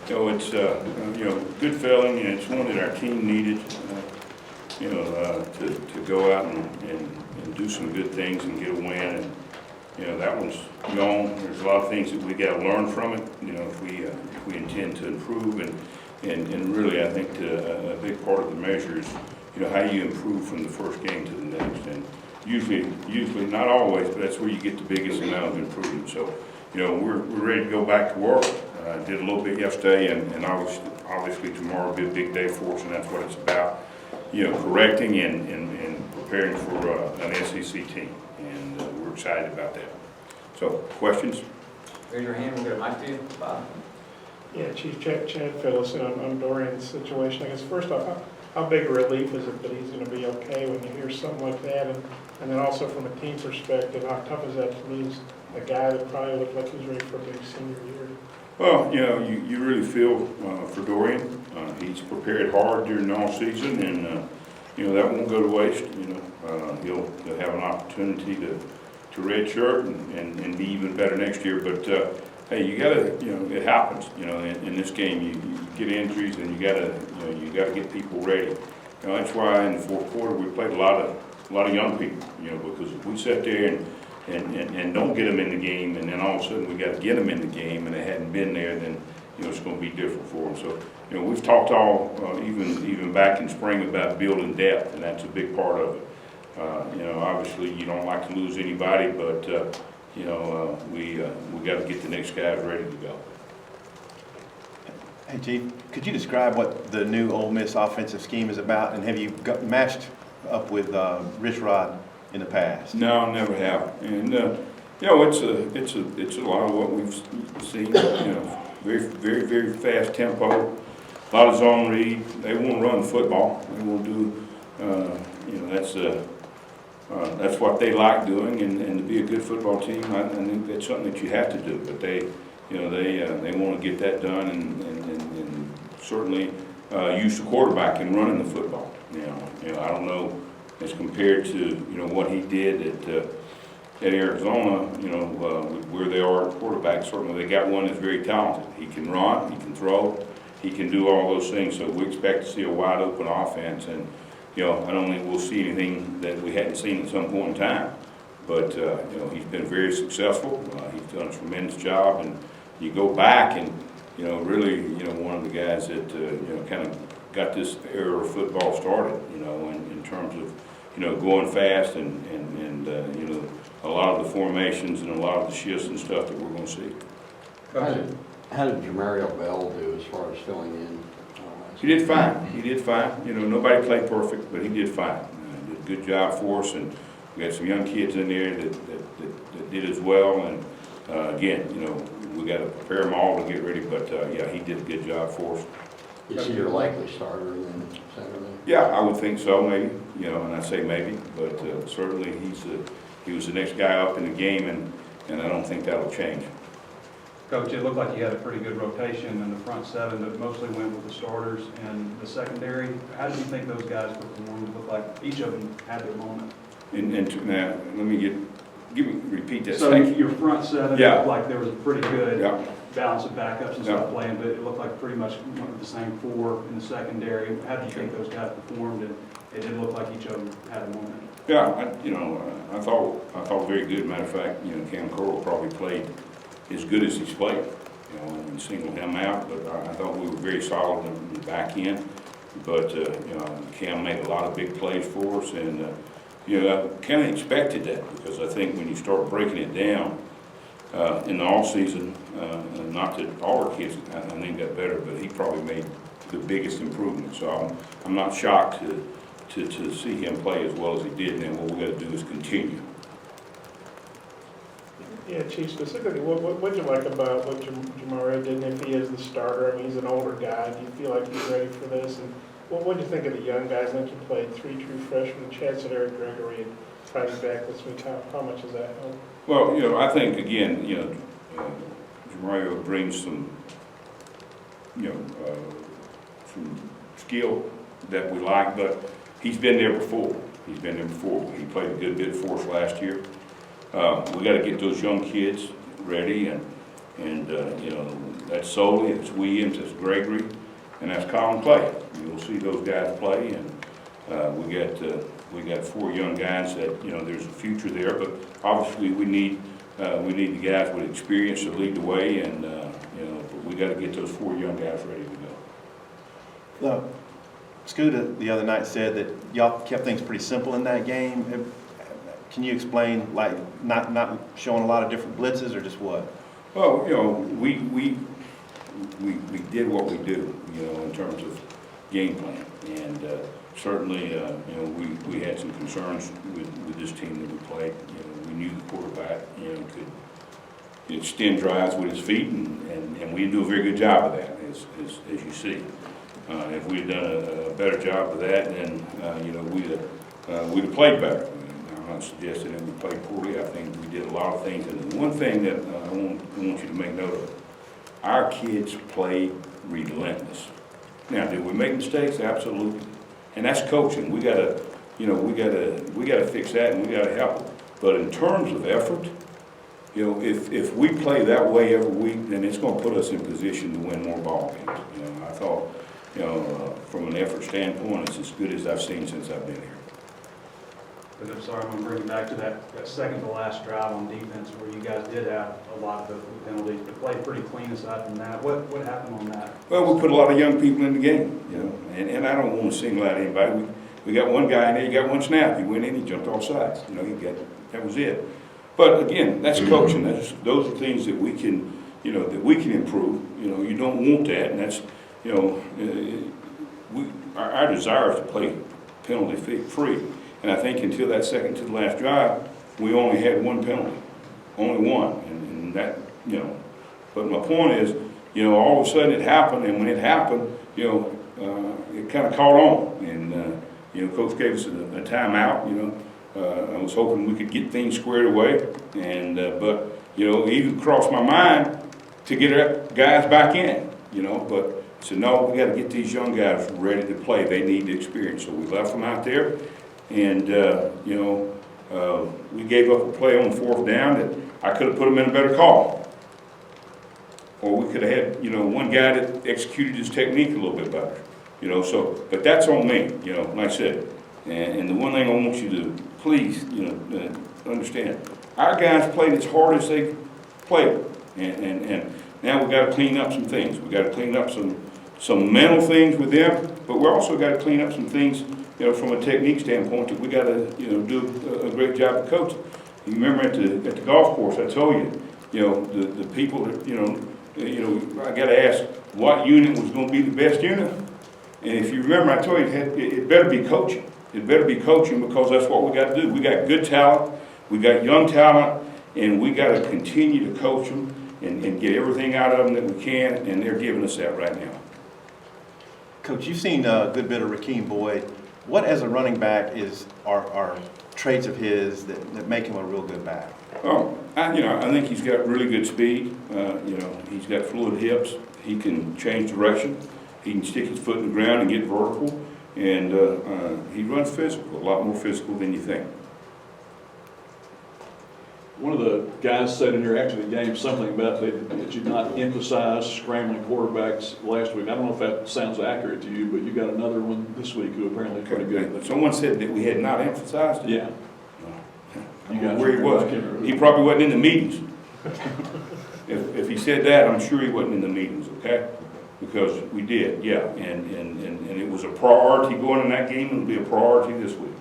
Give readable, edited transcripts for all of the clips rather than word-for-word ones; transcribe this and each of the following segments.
It's good feeling, and it's one that our team needed. To go out and do some good things and get a win. And that one's gone. There's a lot of things that we got to learn from it. If we intend to improve, and really, I think a big part of the measure is how you improve from the first game to the next. And usually not always, but that's where you get the biggest amount of improvement. So we're ready to go back to work. Did a little bit yesterday, and obviously tomorrow will be a big day for us, and that's what it's about. Correcting and preparing for an SEC team, and we're excited about that. So, questions? Raise your hand, we'll get a mic to you. Bob. Yeah, Chief Chad Phillips on Dorian's situation. I guess first off, how big a relief is it that he's going to be okay when you hear something like that? And then also from a team perspective, how tough is that to lose a guy that probably looked like he was ready for a big senior year? Well, you really feel for Dorian. He's prepared hard during the off season, and that won't go to waste. He'll have an opportunity to redshirt and be even better next year. But hey, you gotta, it happens. In this game, you get injuries, and you gotta get people ready. That's why in the fourth quarter we played a lot of young people. Because if we sit there and don't get them in the game, and then all of a sudden we got to get them in the game, and they hadn't been there, then it's going to be different for them. So we've talked even back in spring about building depth, and that's a big part of it. Obviously you don't like to lose anybody, but we got to get the next guys ready to go. Hey Chief, could you describe what the new Ole Miss offensive scheme is about, and have you matched up with Rich Rod in the past? No, never have. And it's a lot of what we've seen. Very, very, very fast tempo, a lot of zone read. They want to run football. They want to do. That's what they like doing, and to be a good football team, I think that's something that you have to do. But they want to get that done, and certainly use the quarterback in running the football. I don't know. As compared to what he did at Arizona, where they are at quarterback. Certainly they got one that's very talented. He can run, he can throw, he can do all those things. So we expect to see a wide open offense, and I don't think we'll see anything that we hadn't seen at some point in time. But he's been very successful. He's done a tremendous job, and you go back and really one of the guys that kind of got this era of football started. In terms of going fast and a lot of the formations and a lot of the shifts and stuff that we're going to see. How did Jamario Bell do as far as filling in? He did fine. He did fine. Nobody played perfect, but he did fine. Did a good job for us, and we had some young kids in there that did as well. And again, we got to prepare them all to get ready. But yeah, he did a good job for us. Is he your likely starter then Saturday? Yeah, I would think so, maybe. And I say maybe, but certainly he was the next guy up in the game, and I don't think that'll change. Coach, it looked like you had a pretty good rotation in the front seven that mostly went with the starters and the secondary. How did you think those guys performed? It looked like each of them had their moment. Now, let me repeat that. So your front seven, yeah, looked like there was a pretty good balance of backups and stuff Yeah. playing, but it looked like pretty much went with the same four in the secondary. How do you think those guys performed? And it did look like each of them had a moment. Yeah, I thought very good. Matter of fact, Cam Curl probably played as good as he's played, and singled him out. But I thought we were very solid in the back end. But Cam made a lot of big plays for us, and I kind of expected that, because I think when you start breaking it down in the off season, not that all our kids I think got better, but he probably made the biggest improvement. So I'm not shocked to see him play as well as he did. And then what we got to do is continue. Yeah, Chief, specifically, what do you like about what Jamario did, and if he is the starter? I mean, he's an older guy. Do you feel like he's ready for this? And what do you think of the young guys? I think you played 3 true freshmen, Chad said Eric Gregory, and probably back this week. How much does that help? Well, I think, again, Jamario brings some skill that we like, but he's been there before. He played a good bit for us last year. We got to get those young kids ready, and that's Soley, it's Williams, it's Gregory, and that's Colin Clay. You'll see those guys play, and we got 4 young guys that, you know, there's a future there, but obviously we need the guys with experience to lead the way, and you know, we got to get those 4 young guys ready to go. Scooter the other night said that y'all kept things pretty simple in that game. Can you explain, like, not showing a lot of different blitzes, or just what? Well, you know, we did what we do, you know, in terms of game plan, and certainly, you know, we had some concerns with this team that we played. You know, we knew the quarterback, you know, could extend drives with his feet, and we didn't do a very good job of that, as you see. If we'd done a better job of that, then you know, we'd have played better. I'm not suggesting that we played poorly. I think we did a lot of things. And the one thing that I want you to make note of: our kids played relentless. Now, did we make mistakes? Absolutely. And that's coaching. We gotta, you know, we gotta fix that, and we gotta help them. But in terms of effort, you know, if we play that way every week, then it's going to put us in position to win more ball games. You know, I thought, you know, from an effort standpoint, it's as good as I've seen since I've been here. But I'm sorry, I'm going to bring you back to that second to last drive on defense where you guys did have a lot of the penalties, but played pretty clean aside from that. What happened on that? Well, we put a lot of young people in the game, you know, and I don't want to single out anybody. We got one guy in there, he got one snap, he went in, he jumped off sides, you know, that was it. But again, that's coaching. Those are things that we can, you know, that we can improve. You know, you don't want that, and that's, you know, our desire is to play penalty free. And I think until that second to the last drive, we only had one penalty, only one, and that, you know. But my point is, you know, all of a sudden it happened, and when it happened, you know, it kind of caught on, and you know, Coach gave us a timeout. You know, I was hoping we could get things squared away, and but you know, it even crossed my mind to get our guys back in. You know, but I said, no, we got to get these young guys ready to play. They need the experience, so we left them out there. And, you know, we gave up a play on 4th down that I could have put them in a better call. Or we could have had, you know, one guy that executed his technique a little bit better. You know, so, but that's on me, you know, like I said. And the one thing I want you to please, you know, understand, our guys played as hard as they played. And now we've got to clean up some things. We've got to clean up some mental things with them, but we're also got to clean up some things, you know, from a technique standpoint, that we got to, you know, do a great job of coaching. You remember at the golf course, I told you, you know, the people that, you know, I got to ask what unit was going to be the best unit. And if you remember, I told you it better be coaching. It better be coaching, because that's what we got to do. We got good talent, we got young talent, and we got to continue to coach them and get everything out of them that we can, and they're giving us that right now. Coach, you've seen a good bit of Rakeem Boyd. What, as a running back, are traits of his that make him a real good back? Oh, you know, I think he's got really good speed. You know, he's got fluid hips. He can change direction. He can stick his foot in the ground and get vertical. And he runs physical, a lot more physical than you think. One of the guys said in your after the game something about that you not emphasize scrambling quarterbacks last week. I don't know if that sounds accurate to you, but you got another one this week who apparently is pretty good. Someone said that we had not emphasized it. Yeah. I don't know where he was. He probably wasn't in the meetings. If he said that, I'm sure he wasn't in the meetings, okay? Because we did, yeah. And it was a priority going in that game, and it'll be a priority this week.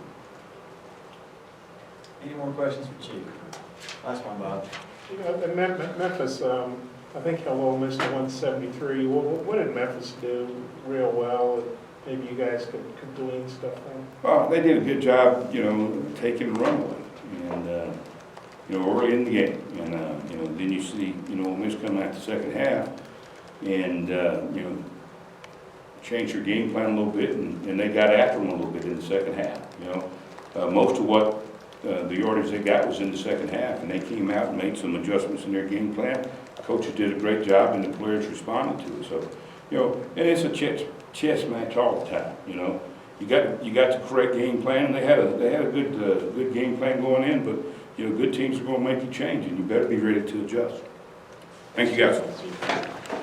Any more questions for Chief? Last one, Bob. You know, in Memphis, I think held Ole Miss to 173. What did Memphis do real well that maybe you guys could glean stuff from? Well, they did a good job, you know, taking the run away, and you know, early in the game, and you know, then you see, you know, Ole Miss coming out the second half, and you know, changed their game plan a little bit, and they got after them a little bit in the second half. You know, most of what the yardage they got was in the second half, and they came out and made some adjustments in their game plan. Coaches did a great job, and the players responded to it. So, you know, and it's a chess match all the time. You know, you got the correct game plan, and they had a good game plan going in. But you know, good teams are going to make you change, and you better be ready to adjust. Thank you, guys.